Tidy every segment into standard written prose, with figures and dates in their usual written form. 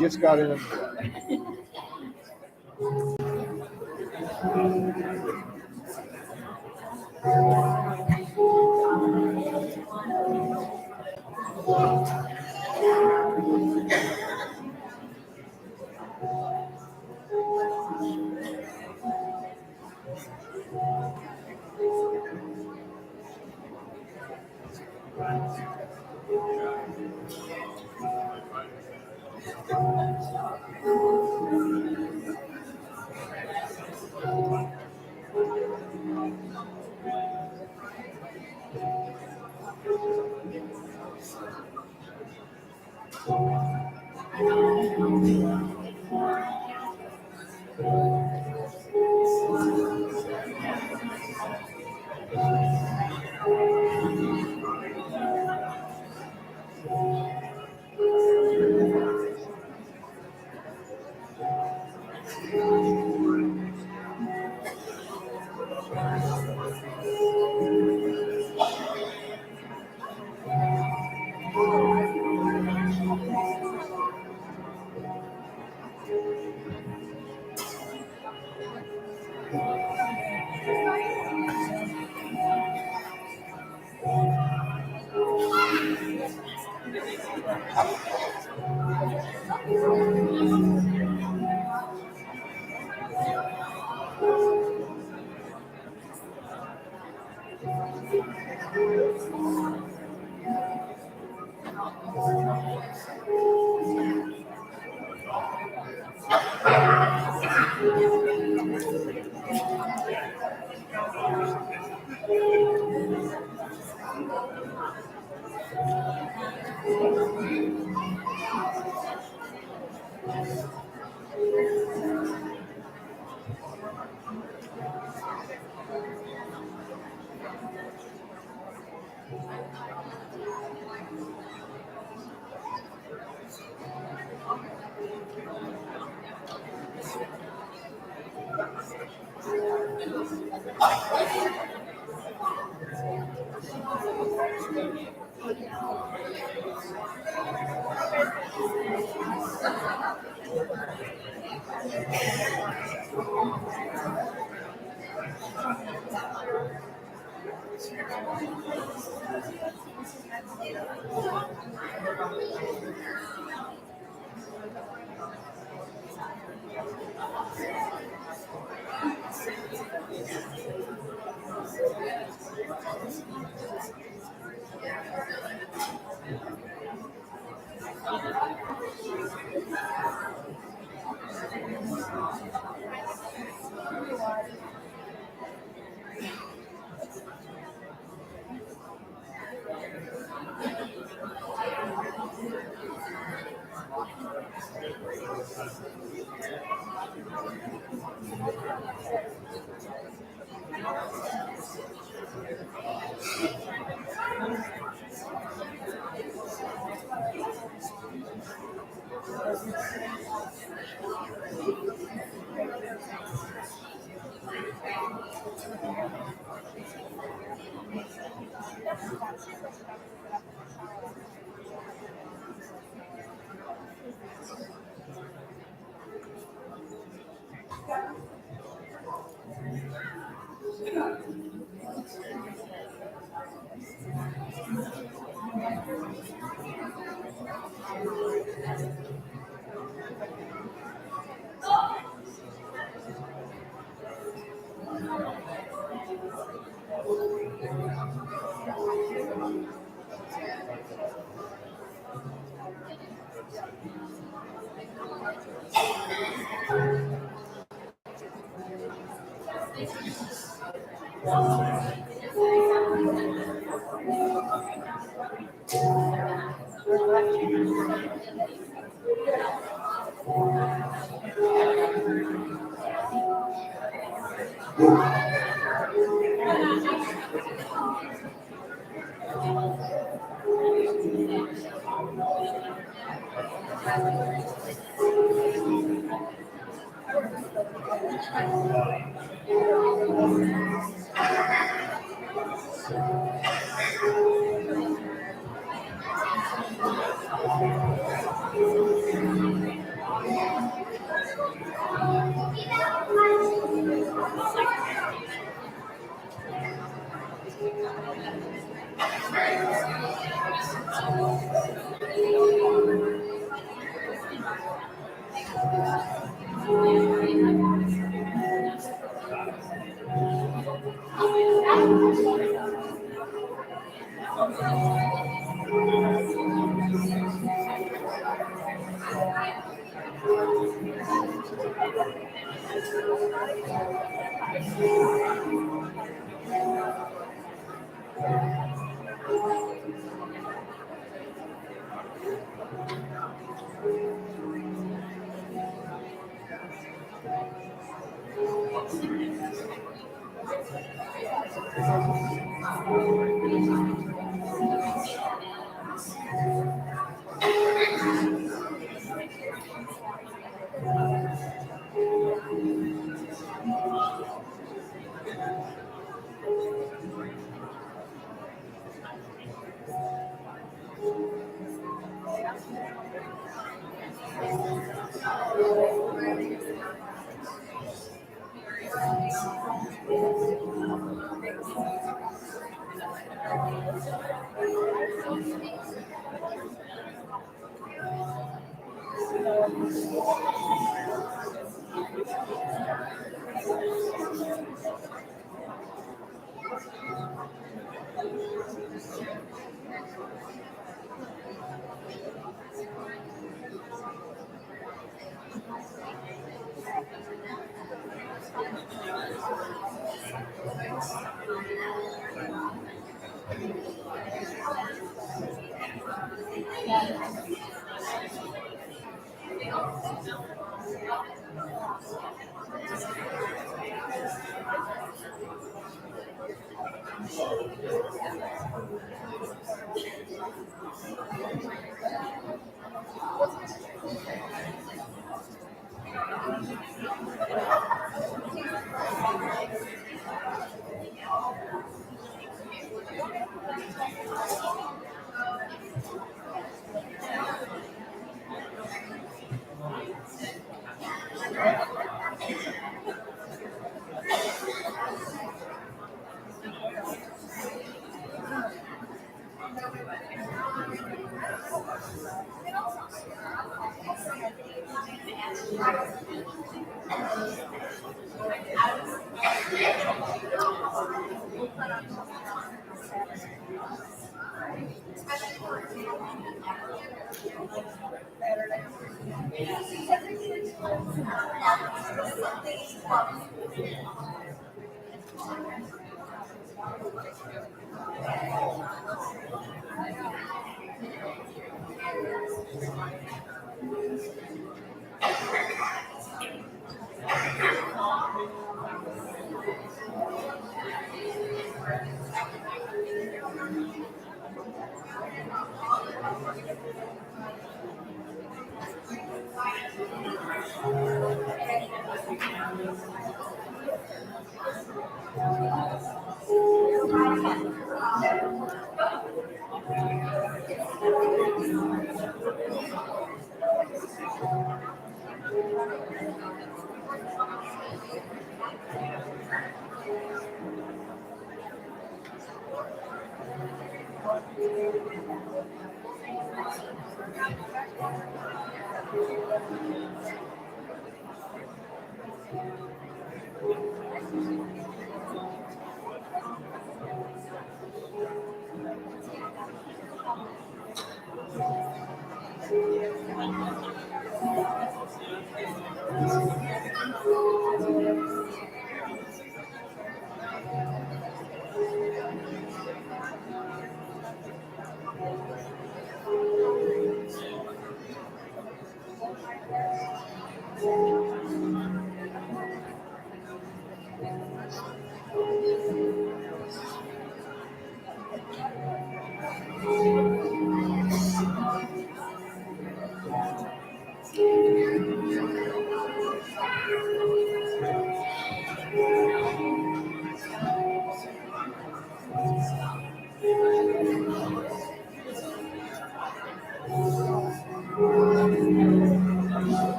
just got in underway.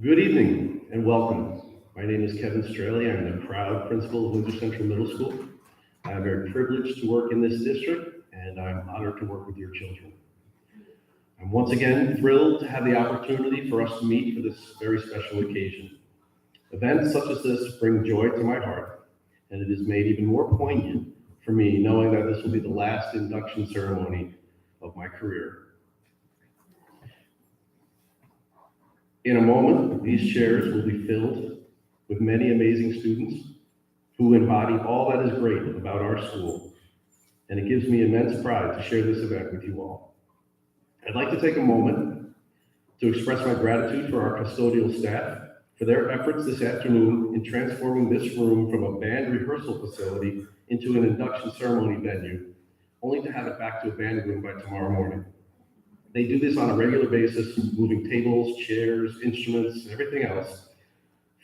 Good evening and welcome. My name is Kevin Straley. I'm the proud principal of Windsor Central Middle School. I'm very privileged to work in this district and I'm honored to work with your children. I'm once again thrilled to have the opportunity for us to meet for this very special occasion. Events such as this bring joy to my heart, and it is made even more poignant for me knowing that this will be the last induction ceremony of my career. In a moment, these chairs will be filled with many amazing students who embody all that is great about our school, and it gives me immense pride to share this event with you all. I'd like to take a moment to express my gratitude for our custodial staff for their efforts this afternoon in transforming this room from a band rehearsal facility into an induction ceremony venue, only to have it back to a band room by tomorrow morning. They do this on a regular basis, moving tables, chairs, instruments, and everything else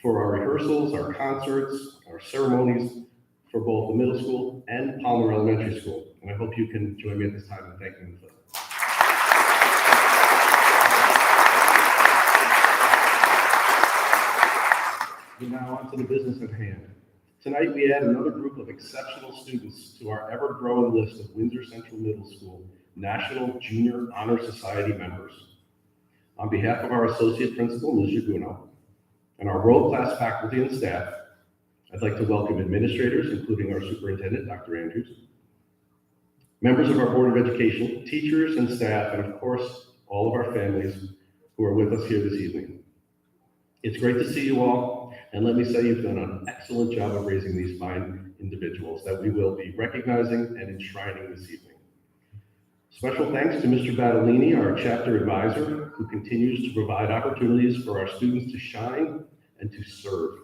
for our rehearsals, our concerts, our ceremonies for both the middle school and Palmer Elementary School. And I hope you can join me at this time in thanking them for that. And now on to the business at hand. Tonight we add another group of exceptional students to our ever-growing list of Windsor Central Middle School National Junior Honor Society members. On behalf of our Associate Principal, Ms. Jaguno, and our world-class faculty and staff, I'd like to welcome administrators, including our Superintendent, Dr. Andrews, members of our Board of Education, teachers and staff, and of course, all of our families who are with us here this evening. It's great to see you all, and let me say you've done an excellent job of raising these fine individuals that we will be recognizing and enshrining this evening. Special thanks to Mr. Battolini, our chapter advisor, who continues to provide opportunities for our students to shine and to serve.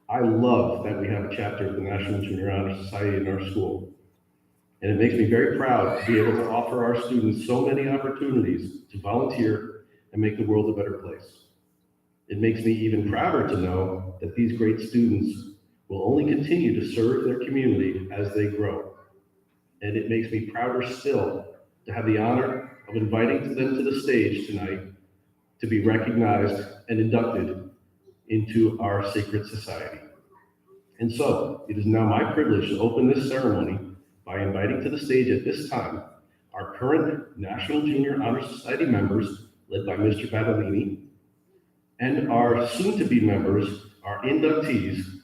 I love that we have a chapter of the National Junior Honor Society in our school, and it makes me very proud to be able to offer our students so many opportunities to volunteer and make the world a better place. It makes me even prouder to know that these great students will only continue to serve their community as they grow. And it makes me prouder still to have the honor of inviting them to the stage tonight to be recognized and inducted into our sacred society. And so, it is now my privilege to open this ceremony by inviting to the stage at this time our current National Junior Honor Society members, led by Mr. Battolini, and our soon-to-be members, our inductees,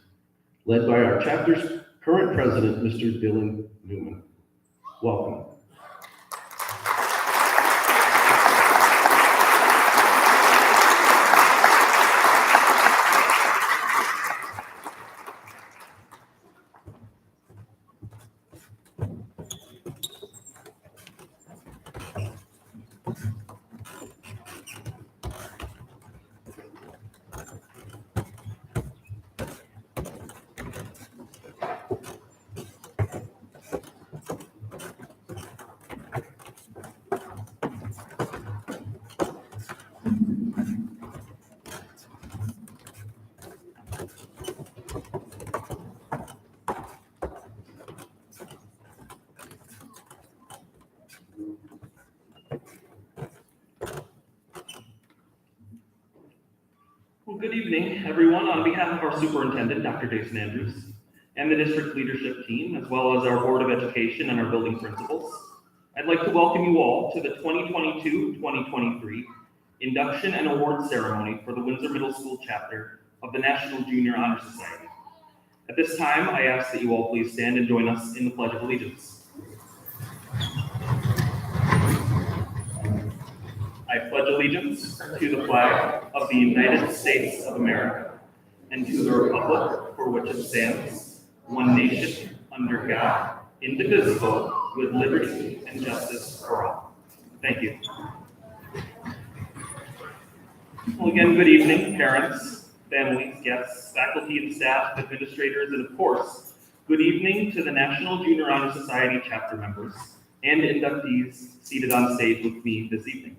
led by our chapter's current president, Mr. Dylan Newman. Welcome. Well, good evening, everyone. On behalf of our superintendent, Dr. Jason Andrews, and the district leadership team, as well as our Board of Education and our building principals, I'd like to welcome you all to the 2022-2023 Induction and Award Ceremony for the Windsor Middle School chapter of the National Junior Honor Society. At this time, I ask that you all please stand and join us in the Pledge of Allegiance. I pledge allegiance to the flag of the United States of America and to the republic for which it stands, one nation, under God, indivisible, with liberty and justice for all. Thank you. Well, again, good evening, parents, families, guests, faculty and staff, administrators, and of course, good evening to the National Junior Honor Society chapter members and inductees seated on stage with me this evening.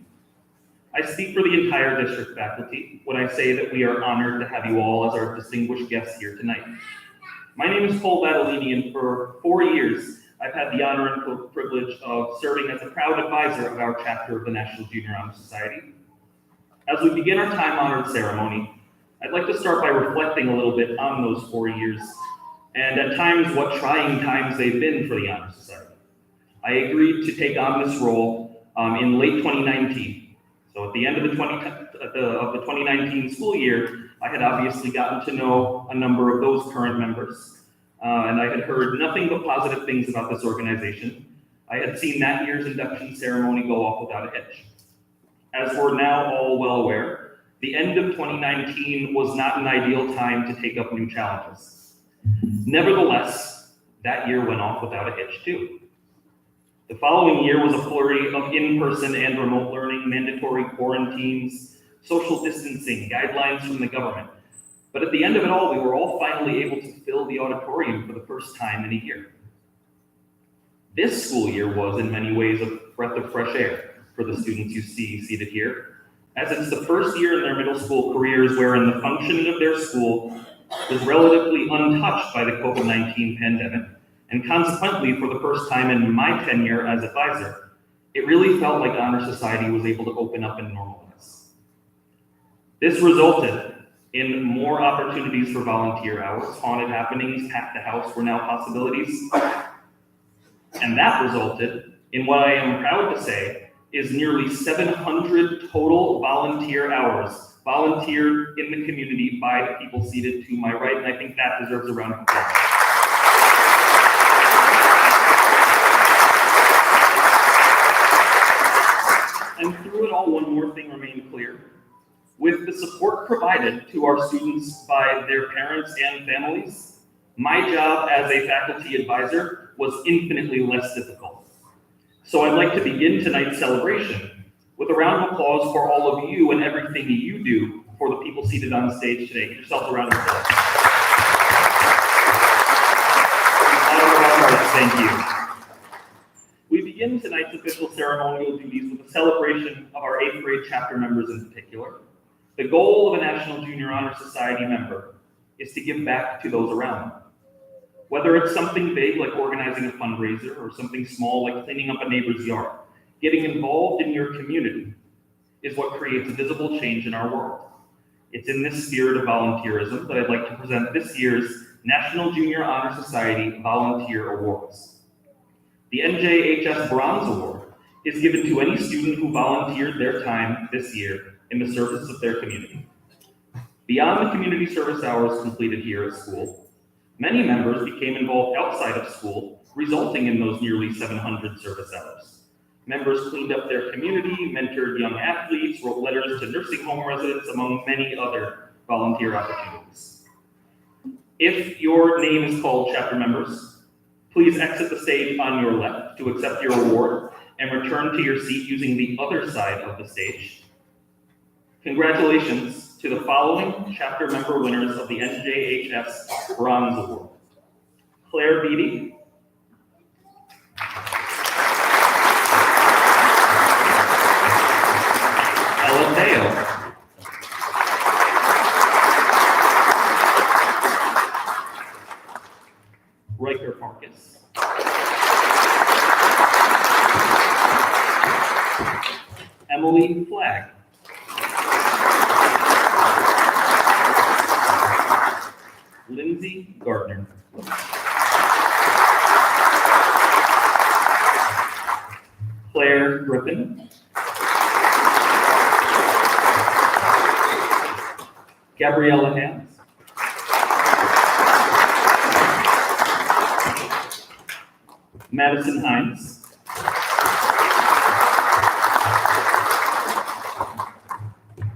I speak for the entire district faculty when I say that we are honored to have you all as our distinguished guests here tonight. My name is Cole Battolini, and for 4 years, I've had the honor and privilege of serving as a proud advisor of our chapter of the National Junior Honor Society. As we begin our time-honored ceremony, I'd like to start by reflecting a little bit on those 4 years, and at times what trying times they've been for the Honor Society. I agreed to take on this role in late 2019. So at the end of the 2019 school year, I had obviously gotten to know a number of those current members, and I had heard nothing but positive things about this organization. I had seen that year's induction ceremony go off without a hitch. As we're now all well aware, the end of 2019 was not an ideal time to take up new challenges. Nevertheless, that year went off without a hitch too. The following year was a flurry of in-person and remote learning, mandatory quarantines, social distancing, guidelines from the government. But at the end of it all, we were all finally able to fill the auditorium for the first time in a year. This school year was, in many ways, a breath of fresh air for the students you see seated here, as it's the first year in their middle school careers wherein the functioning of their school was relatively untouched by the COVID-19 pandemic. And consequently, for the first time in my tenure as advisor, it really felt like Honor Society was able to open up and normalize. This resulted in more opportunities for volunteer hours. Haunted happenings, pack the house were now possibilities. And that resulted in what I am proud to say is nearly 700 total volunteer hours volunteered in the community by the people seated to my right, and I think that deserves a round of applause. And through it all, one more thing remained clear. With the support provided to our students by their parents and families, my job as a faculty advisor was infinitely less difficult. So I'd like to begin tonight's celebration with a round of applause for all of you and everything you do for the people seated on the stage today. Give yourselves a round of applause. Thank you. We begin tonight's official ceremonial duties with a celebration of our 8th grade chapter members in particular. The goal of a National Junior Honor Society member is to give back to those around them. Whether it's something big like organizing a fundraiser or something small like cleaning up a neighbor's yard, getting involved in your community is what creates visible change in our world. It's in this spirit of volunteerism that I'd like to present this year's National Junior Honor Society Volunteer Awards. The NJHS Bronze Award is given to any student who volunteered their time this year in the service of their community. Beyond the community service hours completed here at school, many members became involved outside of school, resulting in those nearly 700 service hours. Members cleaned up their community, mentored young athletes, wrote letters to nursing home residents, among many other volunteer opportunities. If your name is called, chapter members, please exit the stage on your left to accept your award and return to your seat using the other side of the stage. Congratulations to the following chapter member winners of the NJHS Bronze Award. Claire Beatty, Ella Dale, Riker Marcus, Emily Flagg, Lindsay Gardner, Claire Griffin, Gabriella Hams, Madison Hines,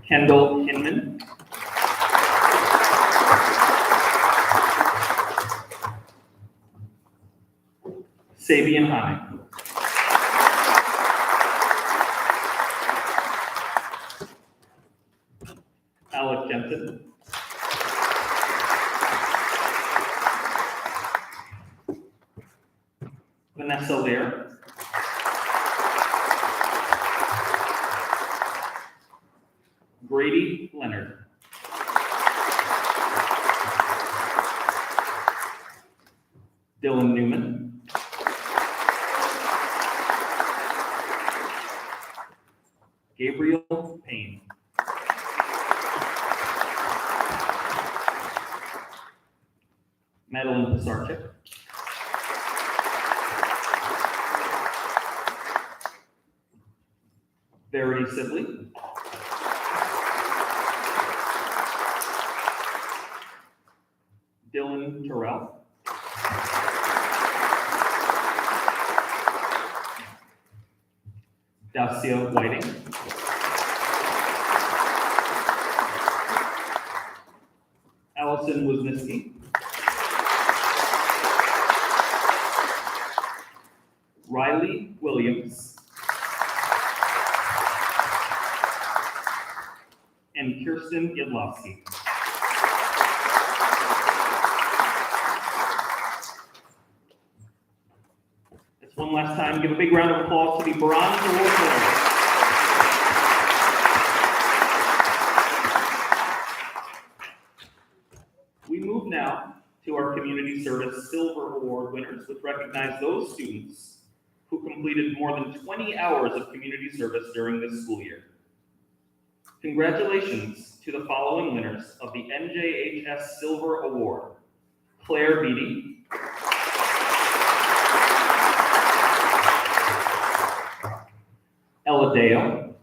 Kendall Hinman, Sabian Hine, Alec Jensen, Vanessa Lear, Grady Leonard, Dylan Newman, Gabriel Payne, Madeline Pisarczyk, Verity Sibley, Dylan Terrell, Dacia Whiting, Allison Wisniewski, Riley Williams, and Kirsten Yadlowski. Just one last time, give a big round of applause to the Bronze Award winners. We move now to our Community Service Silver Award winners, which recognize those students who completed more than 20 hours of community service during this school year. Congratulations to the following winners of the NJHS Silver Award: Claire Beatty, Ella Dale,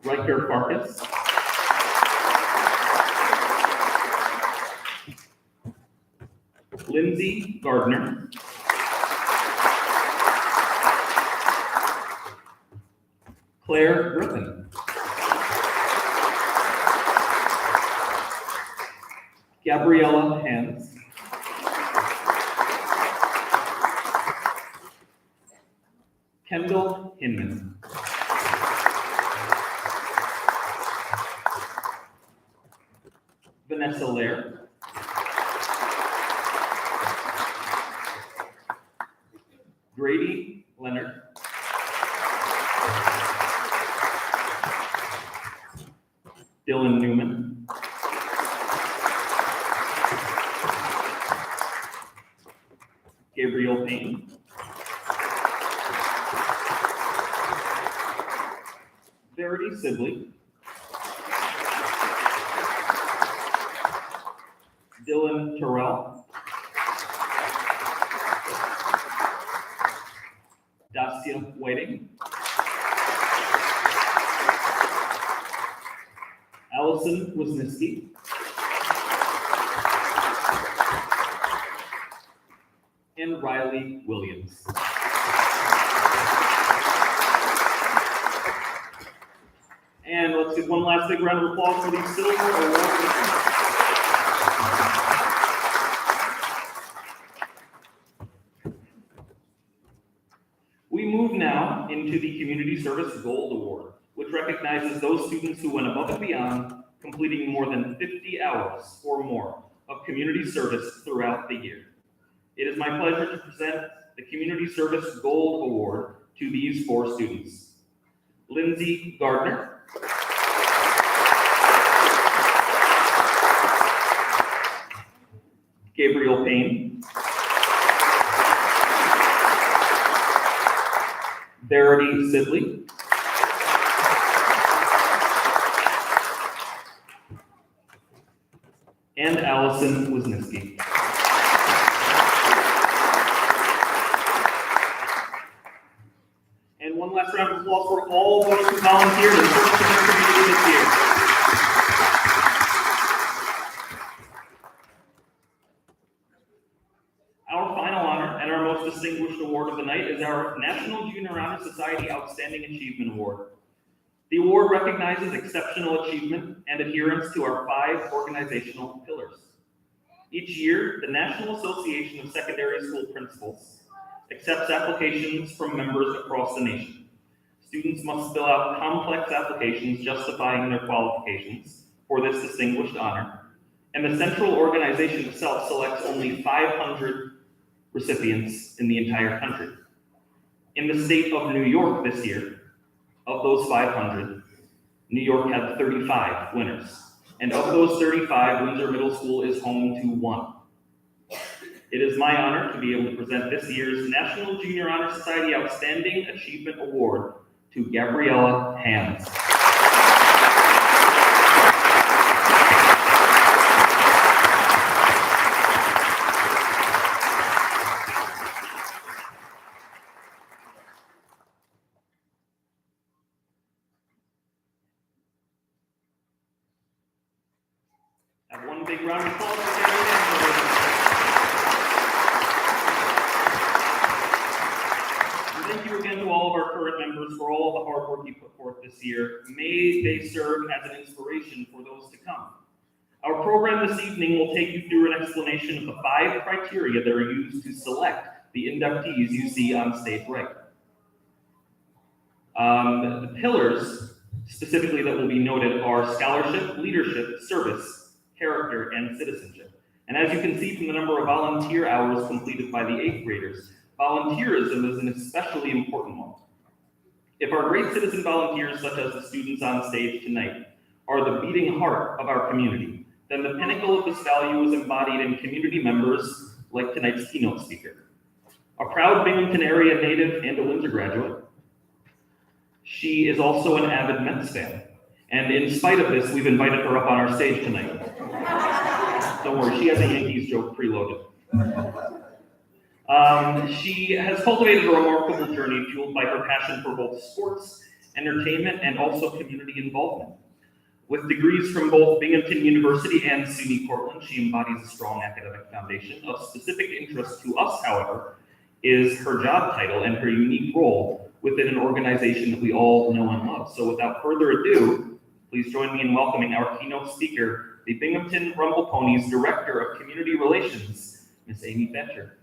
Riker Farkas, Lindsay Gardner, Claire Griffin, Gabriella Hans, Kendall Hinman. Vanessa Lair. Grady Leonard. Dylan Newman. Gabriel Payne. Verity Sibley. Dylan Terrell. Dacia Whiting. Allison Wisniewski. And Riley Williams. And let's give one last big round of applause for these silver award winners. We move now into the Community Service Gold Award, which recognizes those students who went above and beyond, completing more than 50 hours or more of community service throughout the year. It is my pleasure to present the Community Service Gold Award to these 4 students. Lindsay Gardner. Gabriel Payne. Verity Sibley. And Allison Wisniewski. And one last round of applause for all those who volunteered and worked for their community this year. Our final honor and our most distinguished award of the night is our National Junior Honor Society Outstanding Achievement Award. The award recognizes exceptional achievement and adherence to our 5 organizational pillars. Each year, the National Association of Secondary School Principals accepts applications from members across the nation. Students must fill out complex applications justifying their qualifications for this distinguished honor, and the central organization itself selects only 500 recipients in the entire country. In the state of New York this year, of those 500, New York had 35 winners. And of those 35, Windsor Middle School is home to 1. It is my honor to be able to present this year's National Junior Honor Society Outstanding Achievement Award to Gabriella Hans. Have one big round of applause for Gabriella. Thank you again to all of our current members for all of the hard work you put forth this year. May they serve as an inspiration for those to come. Our program this evening will take you through an explanation of the 5 criteria that are used to select the inductees you see on stage right. The pillars, specifically that will be noted, are scholarship, leadership, service, character, and citizenship. And as you can see from the number of volunteer hours completed by the 8th graders, volunteerism is an especially important one. If our great citizen volunteers, such as the students on stage tonight, are the beating heart of our community, then the pinnacle of this value is embodied in community members like tonight's keynote speaker. A proud Binghamton area native and a Windsor graduate, she is also an avid Mets fan. And in spite of this, we've invited her up on our stage tonight. Don't worry, she has a Yankees joke preloaded. She has cultivated a remarkable journey fueled by her passion for both sports, entertainment, and also community involvement. With degrees from both Binghamton University and SUNY Portland, she embodies a strong academic foundation. Of specific interest to us, however, is her job title and her unique role within an organization that we all know and love. So without further ado, please join me in welcoming our keynote speaker, the Binghamton Rumble Ponies Director of Community Relations, Ms. Amy Fetcher.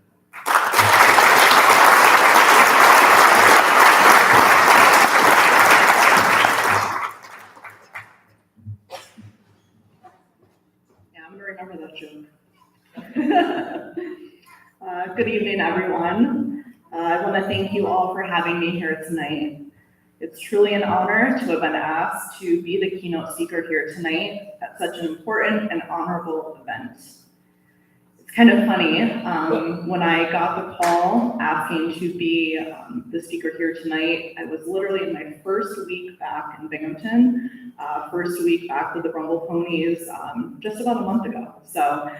Good evening, everyone. I want to thank you all for having me here tonight. It's truly an honor to have been asked to be the keynote speaker here tonight at such an important and honorable event. It's kind of funny, when I got the call asking to be the speaker here tonight, I was literally in my first week back in Binghamton, first week back with the Rumble Ponies just about a month ago. So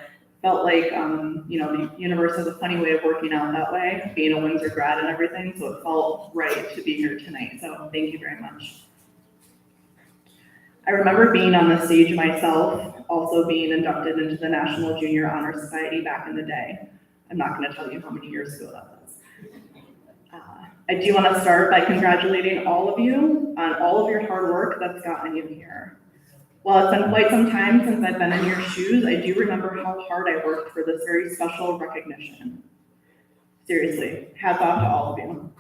felt like, the universe has a funny way of working out that way, being a Windsor grad and everything, so it felt right to be here tonight. So thank you very much. I remember being on the stage myself, also being inducted into the National Junior Honor Society back in the day. I'm not going to tell you how many years ago that was. I do want to start by congratulating all of you on all of your hard work that's gotten you here. While it's been quite some time since I've been in your shoes, I do remember how hard I worked for this very special recognition. Seriously, hats off to all of you.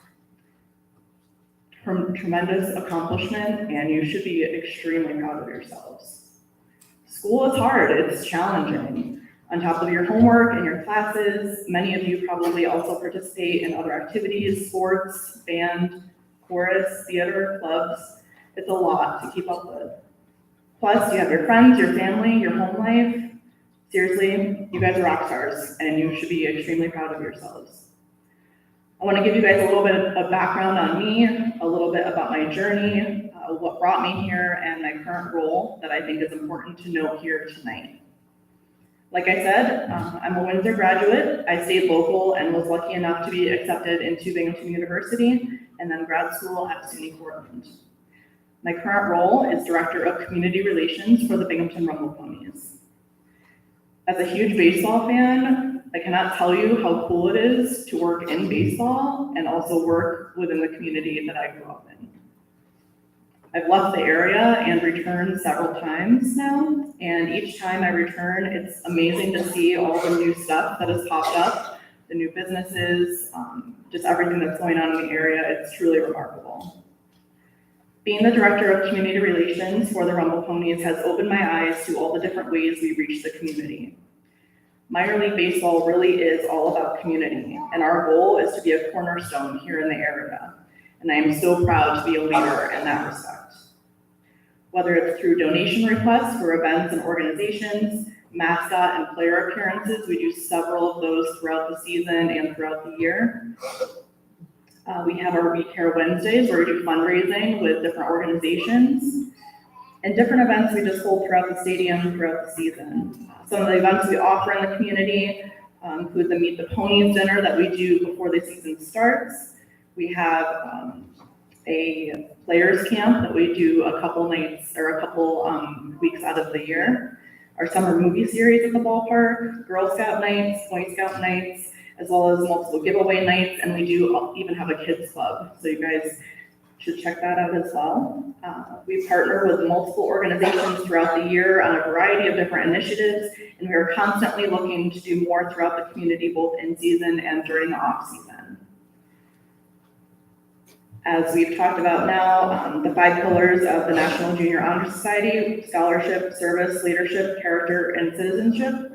Tremendous accomplishment, and you should be extremely proud of yourselves. School is hard, it's challenging. On top of your homework and your classes, many of you probably also participate in other activities, sports, band, chorus, theater, clubs. It's a lot to keep up with. Plus, you have your friends, your family, your home life. Seriously, you guys are rock stars, and you should be extremely proud of yourselves. I want to give you guys a little bit of background on me, a little bit about my journey, what brought me here, and my current role that I think is important to note here tonight. Like I said, I'm a Windsor graduate. I stayed local and was lucky enough to be accepted into Binghamton University and then grad school at SUNY Portland. My current role is Director of Community Relations for the Binghamton Rumble Ponies. As a huge baseball fan, I cannot tell you how cool it is to work in baseball and also work within the community that I grew up in. I've left the area and returned several times now, and each time I return, it's amazing to see all the new stuff that has popped up, the new businesses, just everything that's going on in the area. It's truly remarkable. Being the Director of Community Relations for the Rumble Ponies has opened my eyes to all the different ways we reach the community. Minor league baseball really is all about community, and our goal is to be a cornerstone here in the area. And I am so proud to be a leader in that respect. Whether it's through donation requests for events and organizations, mascot and player appearances, we do several of those throughout the season and throughout the year. We have our We Care Wednesdays where we do fundraising with different organizations, and different events we just hold throughout the stadium throughout the season. Some of the events we offer in the community include the Meet the Ponies dinner that we do before the season starts. We have a players camp that we do a couple nights or a couple weeks out of the year. Our summer movie series at the ballpark, Girl Scout nights, Boy Scout nights, as well as multiple giveaway nights, and we do even have a kids club, so you guys should check that out as well. We partner with multiple organizations throughout the year on a variety of different initiatives, and we are constantly looking to do more throughout the community, both in season and during the off season. As we've talked about now, the 5 pillars of the National Junior Honor Society: scholarship, service, leadership, character, and citizenship.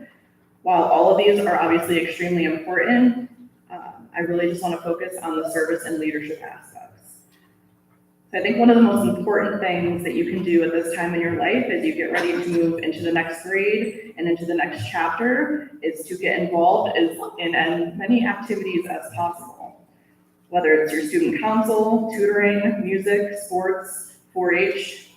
While all of these are obviously extremely important, I really just want to focus on the service and leadership aspects. So I think one of the most important things that you can do at this time in your life as you get ready to move into the next grade and into the next chapter is to get involved in as many activities as possible. Whether it's your student council, tutoring, music, sports, 4-H,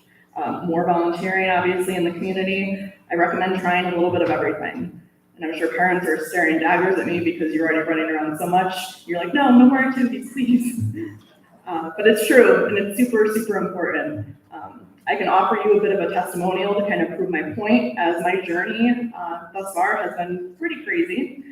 more volunteering obviously in the community, I recommend trying a little bit of everything. And I'm sure parents are staring daggers at me because you're already running around so much. You're like, no more activities, please. But it's true, and it's super, super important. I can offer you a bit of a testimonial to kind of prove my point, as my journey thus far has been pretty crazy.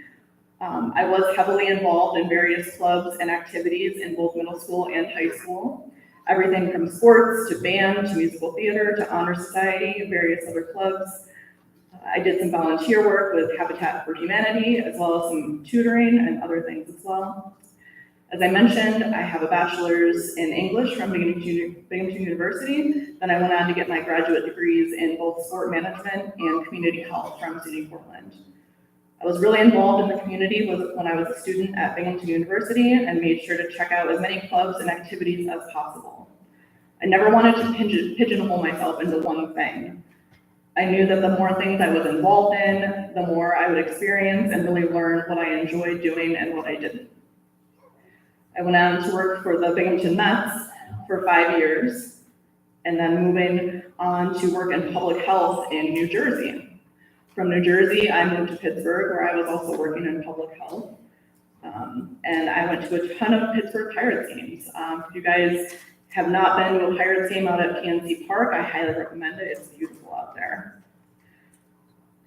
I was heavily involved in various clubs and activities in both middle school and high school. Everything from sports to band to musical theater to honor society and various other clubs. I did some volunteer work with Habitat for Humanity, as well as some tutoring and other things as well. As I mentioned, I have a bachelor's in English from Binghamton University. Then I went on to get my graduate degrees in both sport management and community health from SUNY Portland. I was really involved in the community when I was a student at Binghamton University and made sure to check out as many clubs and activities as possible. I never wanted to pigeonhole myself into one thing. I knew that the more things I was involved in, the more I would experience and really learn what I enjoyed doing and what I didn't. I went on to work for the Binghamton Mets for 5 years, and then moving on to work in public health in New Jersey. From New Jersey, I moved to Pittsburgh, where I was also working in public health. And I went to a ton of Pittsburgh Pirates games. If you guys have not been to a Pirates game out at PNC Park, I highly recommend it. It's beautiful out there.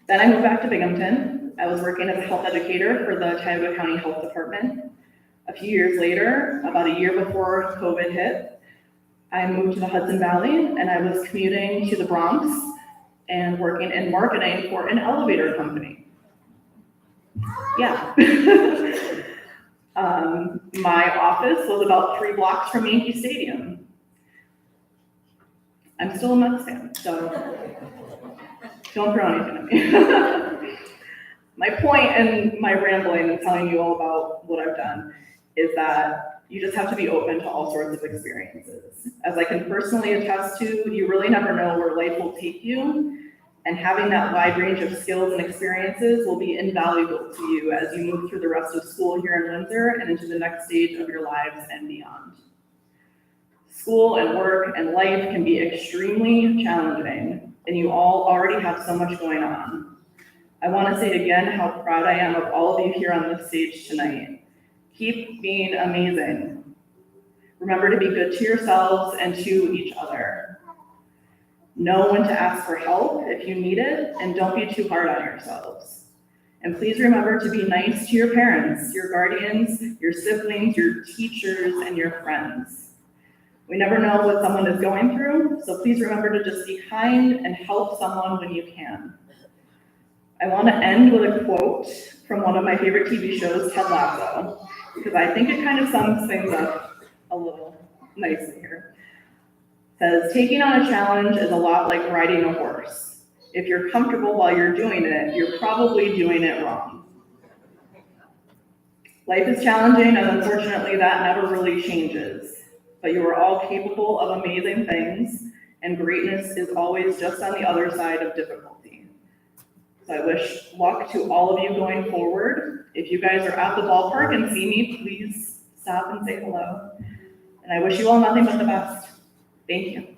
Then I moved back to Binghamton. I was working as a health educator for the Tioga County Health Department. A few years later, about a year before COVID hit, I moved to the Hudson Valley, and I was commuting to the Bronx and working in marketing for an elevator company. Yeah. My office was about 3 blocks from Yankee Stadium. I'm still a Mets fan, so don't throw anything at me. My point in my rambling and telling you all about what I've done is that you just have to be open to all sorts of experiences. As I can personally attest to, you really never know where life will take you, and having that wide range of skills and experiences will be invaluable to you as you move through the rest of school here in Windsor and into the next stage of your lives and beyond. School and work and life can be extremely challenging, and you all already have so much going on. I want to say again how proud I am of all of you here on this stage tonight. Keep being amazing. Remember to be good to yourselves and to each other. Know when to ask for help if you need it, and don't be too hard on yourselves. And please remember to be nice to your parents, your guardians, your siblings, your teachers, and your friends. We never know what someone is going through, so please remember to just be kind and help someone when you can. I want to end with a quote from one of my favorite TV shows, Ted Lasso, because I think it kind of sums things up a little nicely here. It says, taking on a challenge is a lot like riding a horse. If you're comfortable while you're doing it, you're probably doing it wrong. Life is challenging, and unfortunately that never really changes. But you are all capable of amazing things, and greatness is always just on the other side of difficulty. So I wish luck to all of you going forward. If you guys are at the ballpark and see me, please stop and say hello. And I wish you all nothing but the best. Thank you.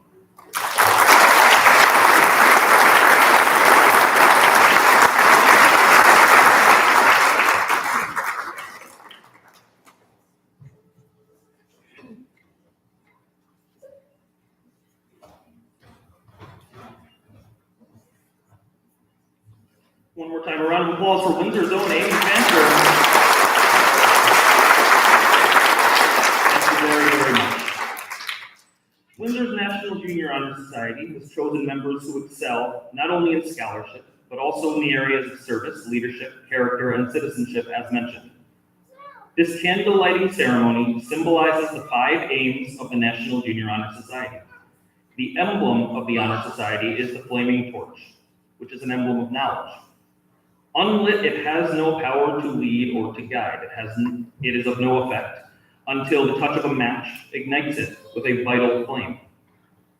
One more time, a round of applause for Windsor's own Amy Fancher. Thank you very, very much. Windsor's National Junior Honor Society has chosen members who excel not only in scholarship, but also in the areas of service, leadership, character, and citizenship as mentioned. This candle lighting ceremony symbolizes the 5 aims of the National Junior Honor Society. The emblem of the Honor Society is the flaming torch, which is an emblem of knowledge. Unlit, it has no power to lead or to guide. It is of no effect until the touch of a match ignites it with a vital flame.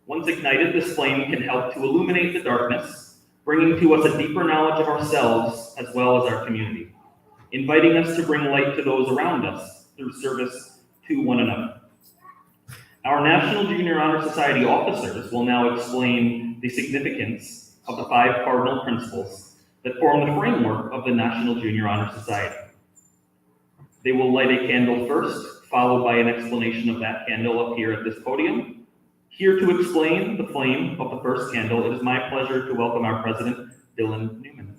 Once ignited, this flame can help to illuminate the darkness, bringing to us a deeper knowledge of ourselves as well as our community, inviting us to bring light to those around us through service to one another. Our National Junior Honor Society officers will now explain the significance of the 5 cardinal principles that form the framework of the National Junior Honor Society. They will light a candle first, followed by an explanation of that candle up here at this podium. Here to explain the flame of the first candle, it is my pleasure to welcome our president, Dylan Newman.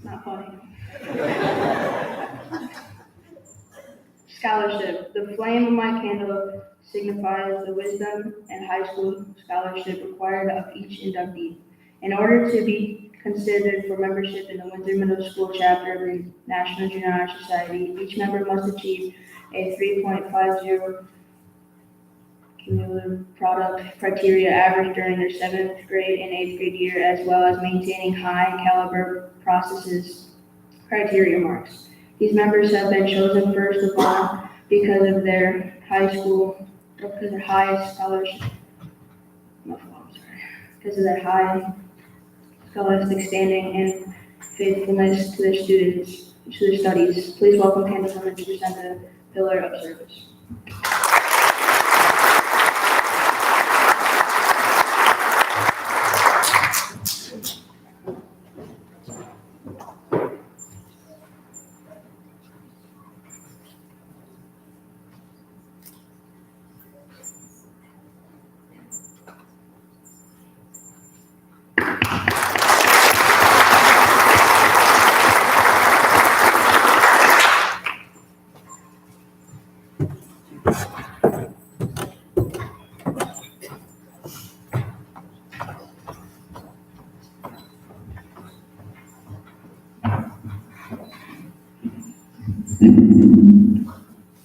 Not funny. Scholarship. The flame of my candle signifies the wisdom and high school scholarship required of each inductee. In order to be considered for membership in the Windsor Middle School chapter of the National Junior Honor Society, each member must achieve a 3.50 cumulative product criteria average during their 7th grade and 8th grade year, as well as maintaining high caliber processes criteria marks. These members have been chosen first of all because of their high scholarship, because of their high scholastic standing and faithfulness to their students, to their studies. Please welcome Candacewoman to present the Pillar of Service.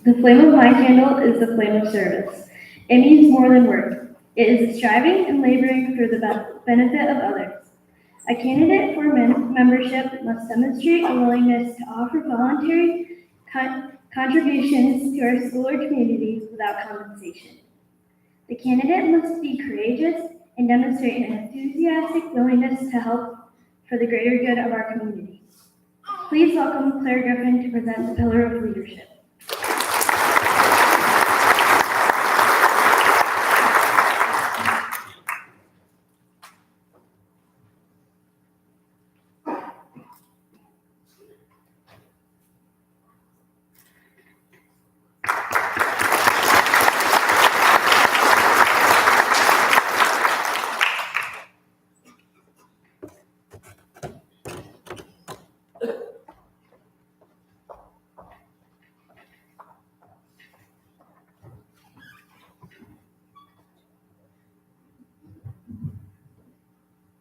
The flame of my candle is the flame of service. It means more than work. It is striving and laboring for the benefit of others. A candidate for membership must demonstrate a willingness to offer voluntary contributions to our school or community without compensation. The candidate must be courageous and demonstrate an enthusiastic willingness to help for the greater good of our community. Please welcome Claire Griffin to present the Pillar of Leadership.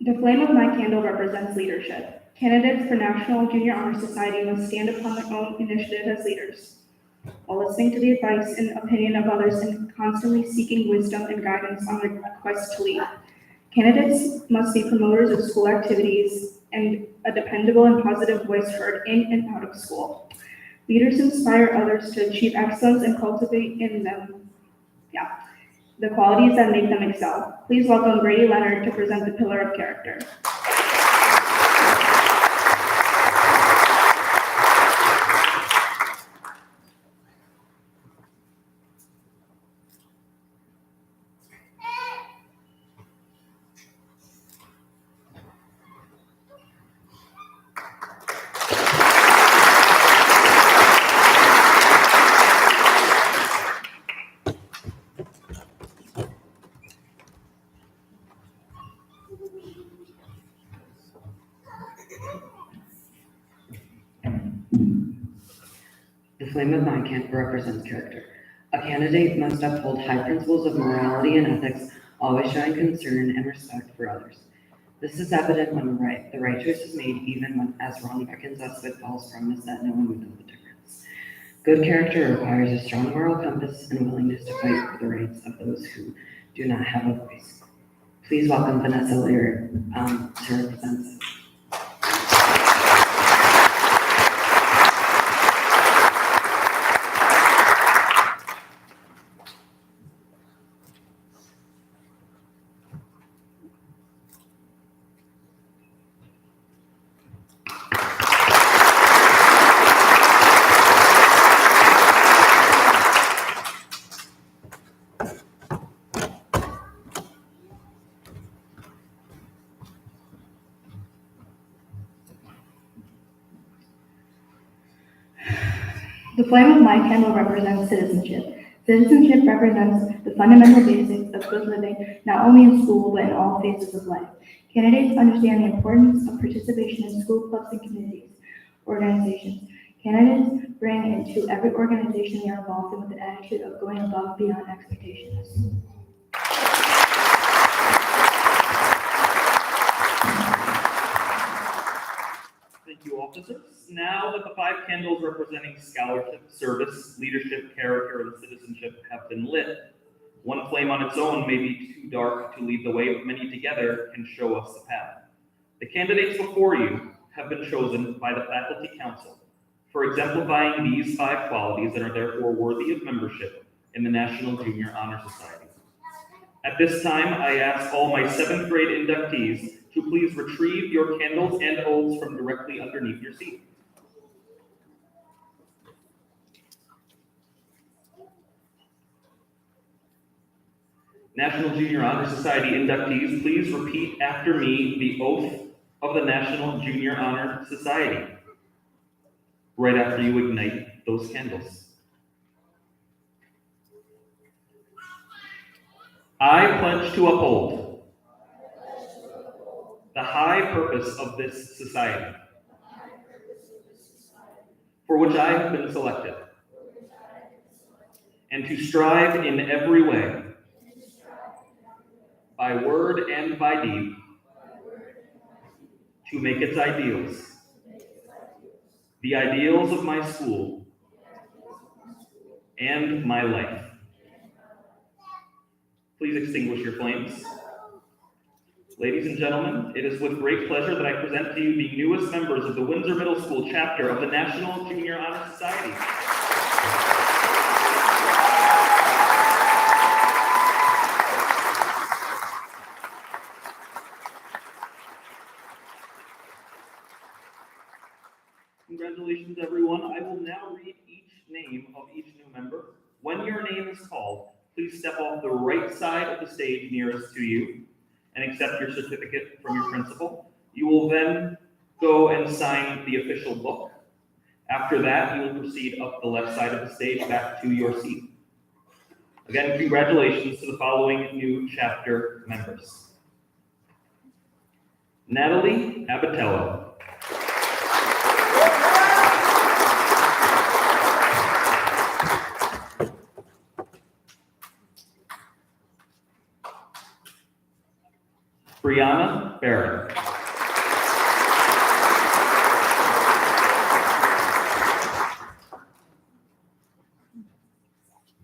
The flame of my candle represents leadership. Candidates for National Junior Honor Society must stand upon their own initiative as leaders, while listening to the advice and opinion of others and constantly seeking wisdom and guidance on their quest to lead. Candidates must be promoters of school activities and a dependable and positive voice heard in and out of school. Leaders inspire others to achieve excellence and cultivate in them, the qualities that make them excel. Please welcome Brady Leonard to present the Pillar of Character. The flame of my candle represents character. A candidate must uphold high principles of morality and ethics, always showing concern and respect for others. This is evident when the right choice is made, even when as wrong beckons us with false promise that no one would know the difference. Good character requires a strong moral compass and willingness to fight for the rights of those who do not have a voice. Please welcome Vanessa Lear to represent us. The flame of my candle represents citizenship. Citizenship represents the fundamental basics of good living, not only in school, but in all phases of life. Candidates understand the importance of participation in school clubs and communities, organizations. Candidates bring into every organization they are involved in with an attitude of going above and beyond expectations. Thank you, officers. Now that the 5 candles representing scholarship, service, leadership, character, and citizenship have been lit, one flame on its own may be too dark to lead the way, but many together can show us the path. The candidates before you have been chosen by the Faculty Council for exemplifying these 5 qualities and are therefore worthy of membership in the National Junior Honor Society. At this time, I ask all my 7th grade inductees to please retrieve your candles and oaths from directly underneath your seat. National Junior Honor Society inductees, please repeat after me the oath of the National Junior Honor Society right after you ignite those candles. I pledge to uphold the high purpose of this society for which I have been selected, and to strive in every way, by word and by deed, to make its ideals, the ideals of my school, and my life. Please extinguish your flames. Ladies and gentlemen, it is with great pleasure that I present to you the newest members of the Windsor Middle School chapter of the National Junior Honor Society. Congratulations, everyone. I will now read each name of each new member. When your name is called, please step off the right side of the stage nearest to you and accept your certificate from your principal. You will then go and sign the official book. After that, you will proceed up the left side of the stage back to your seat. Again, congratulations to the following new chapter members. Natalie Abatello. Brianna Barrett.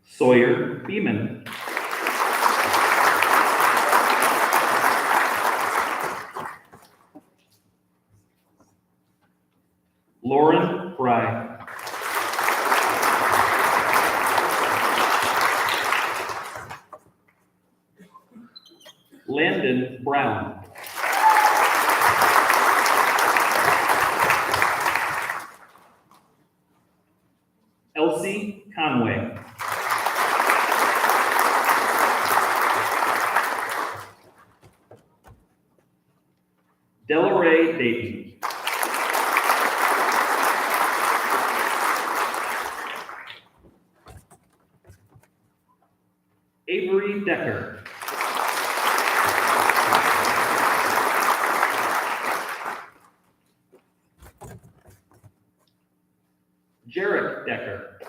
Sawyer Beeman. Lauren Fry. Landon Brown. Elsie Conway. Delaray Dayton. Avery Decker. Jarek Decker.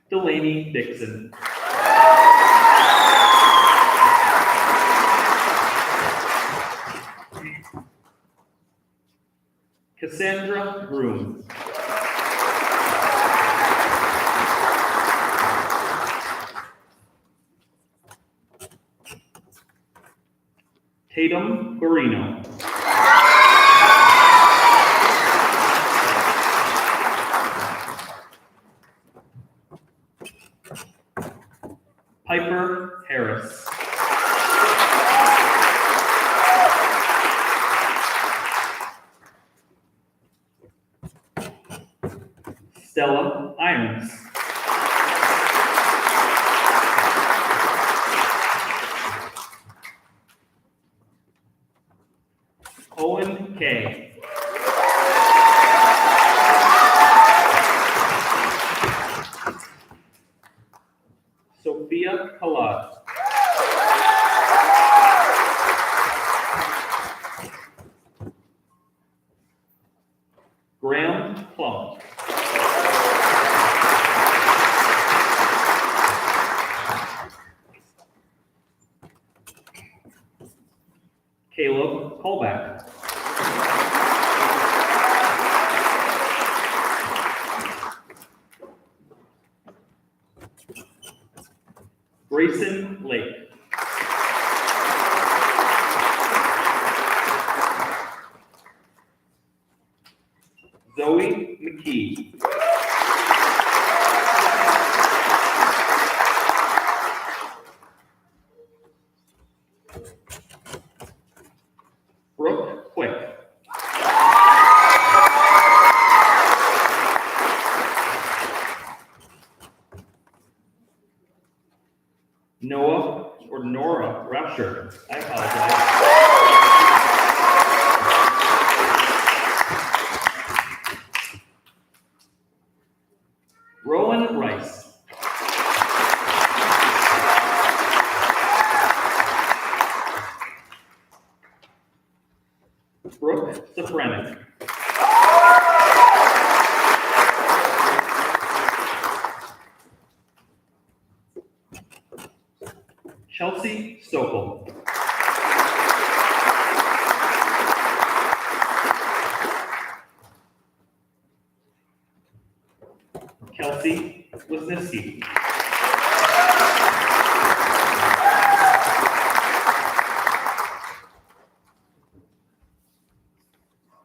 Delaney Dixon. Cassandra Groom. Tatum Guarino. Piper Harris. Stella Irons. Owen Ryan Plum. Caleb Colback. Grayson Lake. Zoe McKee. Brooke Quick. Nora Rapture. I apologize. Rowan Rice. Brooke Safranek. Chelsea Stokel. Kelsey Wisniewski.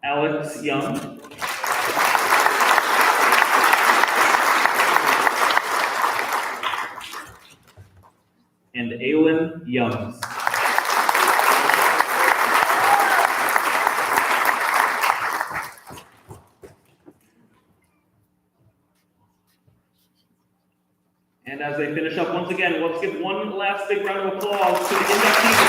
Alex Young. And Aylin Youngs. And as they finish up, once again, let's give one last big round of applause to the inductees of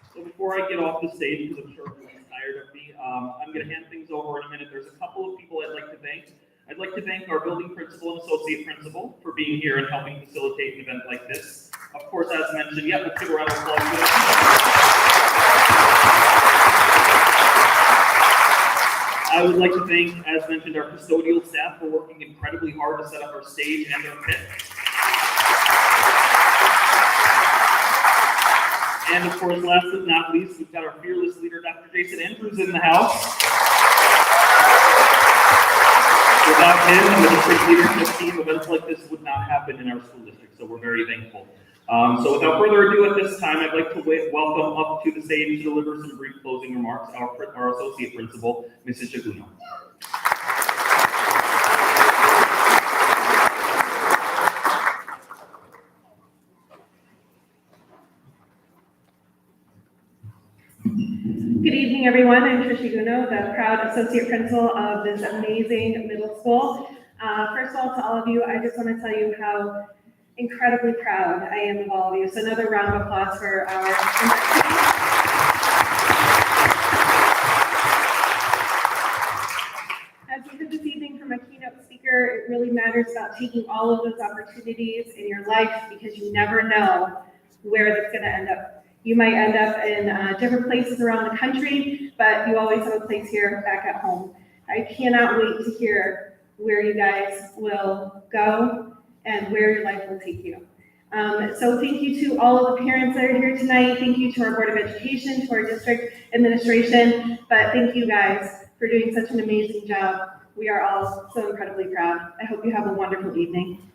2023. So before I get off the stage, because I'm sure everyone's tired of me, I'm going to hand things over in a minute. There's a couple of people I'd like to thank. I'd like to thank our building principal and associate principal for being here and helping facilitate an event like this. Of course, as mentioned, let's give a round of applause for them. I would like to thank, as mentioned, our custodial staff for working incredibly hard to set up our stage and our pit. And of course, last but not least, we've got our fearless leader, Dr. Jason Andrews, in the house. Without him and the district leadership team, events like this would not happen in our school district, so we're very thankful. So without further ado, at this time, I'd like to welcome up to the stage to deliver some brief closing remarks our associate principal, Mrs. Jaguno. Good evening, everyone. I'm Tricia Guno, the proud associate principal of this amazing middle school. First of all, to all of you, I just want to tell you how incredibly proud I am of all of you. So another round of applause for our As you heard this evening from a keynote speaker, it really matters about taking all of those opportunities in your life because you never know where that's going to end up. You might end up in different places around the country, but you always have a place here back at home. I cannot wait to hear where you guys will go and where your life will take you. So thank you to all of the parents that are here tonight. Thank you to our Board of Education, to our district administration, but thank you guys for doing such an amazing job. We are all so incredibly proud. I hope you have a wonderful evening.